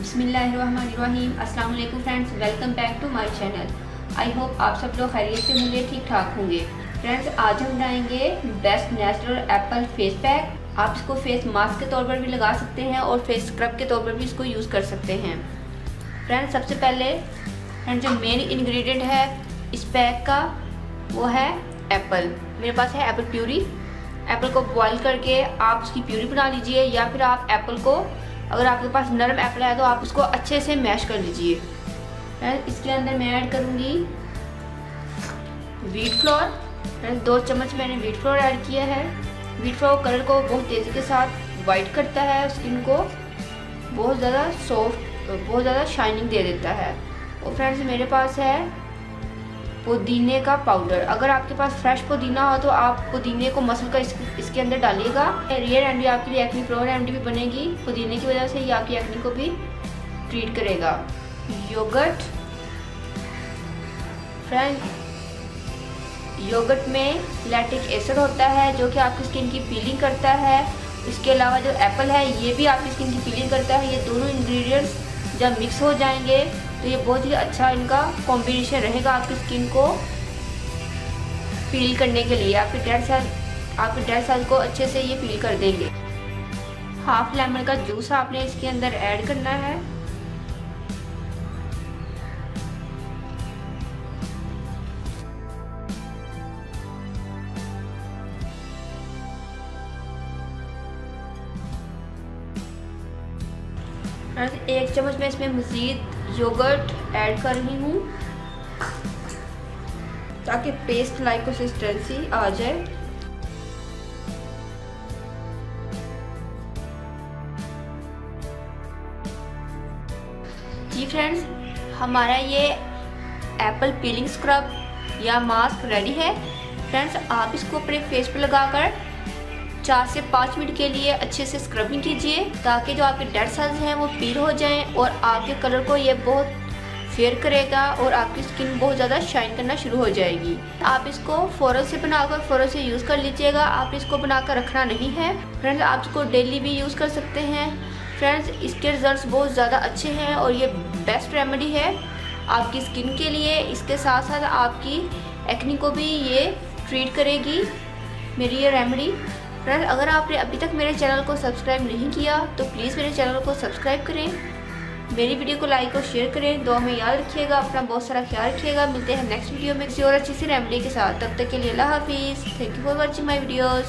बिस्मिल्लाहिर्रहमानिर्रहीम। अस्सलाम वालेकुम friends, welcome back to my channel. I hope आप सब लोग खैरियत से होंगे, ठीक ठाक होंगे। फ्रेंड्स, आज हम बनाएंगे best natural Apple face pack. आप इसको फेस मास्क के तौर पर भी लगा सकते हैं और फेस स्क्रब के तौर पर भी इसको यूज़ कर सकते हैं। फ्रेंड्स, सबसे पहले फ्रेंड्स जो मेन इंग्रेडिएंट है इस पैक का वो है एप्पल। मेरे पास है एप्पल प्यूरी। एप्पल को बॉईल करके आप उसकी प्यूरी बना लीजिए, या फिर आप एप्पल को, अगर आपके पास नरम एप्पल है तो आप उसको अच्छे से मैश कर लीजिए। इसके अंदर मैं ऐड करूँगी व्हीट फ्लोर। 2 चम्मच मैंने व्हीट फ्लोर ऐड किया है। व्हीट फ्लोर कलर को बहुत तेज़ी के साथ वाइट करता है, स्किन को बहुत ज़्यादा सॉफ्ट, बहुत ज़्यादा शाइनिंग दे देता है। और फ्रेंड्स मेरे पास है पुदीने का पाउडर। अगर आपके पास फ्रेश पुदीना हो तो आप पुदीने को मसल कर इसके अंदर डालिएगा। रियल रेमेडी आपके लिए एक्ने प्रो रेमेडी भी बनेगी। पुदीने की वजह से ये आपकी एक्ने को भी ट्रीट करेगा। योगर्ट। फ्रेंड, योगर्ट में लैक्टिक एसिड होता है जो कि आपकी स्किन की पीलिंग करता है। इसके अलावा जो एप्पल है ये भी आपकी स्किन की पीलिंग करता है। ये दोनों इंग्रेडिएंट्स जब मिक्स हो जाएंगे तो ये बहुत ही अच्छा इनका कॉम्बिनेशन रहेगा आपकी स्किन को पील करने के लिए। आपके डेड सेल को अच्छे से ये पील कर देंगे। हाफ लेमन का जूस आपने इसके अंदर ऐड करना है। फ्रेंड्स, 1 चम्मच मैं इसमें मज़ीद योगर्ट ऐड कर रही हूँ ताकि पेस्ट लाइक कंसिस्टेंसी आ जाए। जी फ्रेंड्स, हमारा ये एप्पल पीलिंग स्क्रब या मास्क रेडी है। फ्रेंड्स, आप इसको अपने फेस पे लगाकर 4 से 5 मिनट के लिए अच्छे से स्क्रबिंग कीजिए ताकि जो आपके डेड सेल्स हैं वो पील हो जाएं और आपके कलर को ये बहुत फेयर करेगा और आपकी स्किन बहुत ज़्यादा शाइन करना शुरू हो जाएगी। आप इसको फ़ौरन से बनाकर फ़ौरन से यूज़ कर लीजिएगा। आप इसको बनाकर रखना नहीं है। फ्रेंड्स, आप इसको डेली भी यूज़ कर सकते हैं। फ्रेंड्स, इसके रिजल्ट्स बहुत ज़्यादा अच्छे हैं और ये बेस्ट रेमेडी है आपकी स्किन के लिए। इसके साथ साथ आपकी एक्ने को भी ये ट्रीट करेगी मेरी ये रेमेडी। फ्रेंड्स, अगर आपने अभी तक मेरे चैनल को सब्सक्राइब नहीं किया तो प्लीज़ मेरे चैनल को सब्सक्राइब करें, मेरी वीडियो को लाइक और शेयर करें। दुआ में याद रखिएगा, अपना बहुत सारा ख्याल रखिएगा। मिलते हैं नेक्स्ट वीडियो में किसी और अच्छी सी रेमेडी के साथ। तब तक के लिए अल्लाह हाफिज़। Thank you for watching my videos.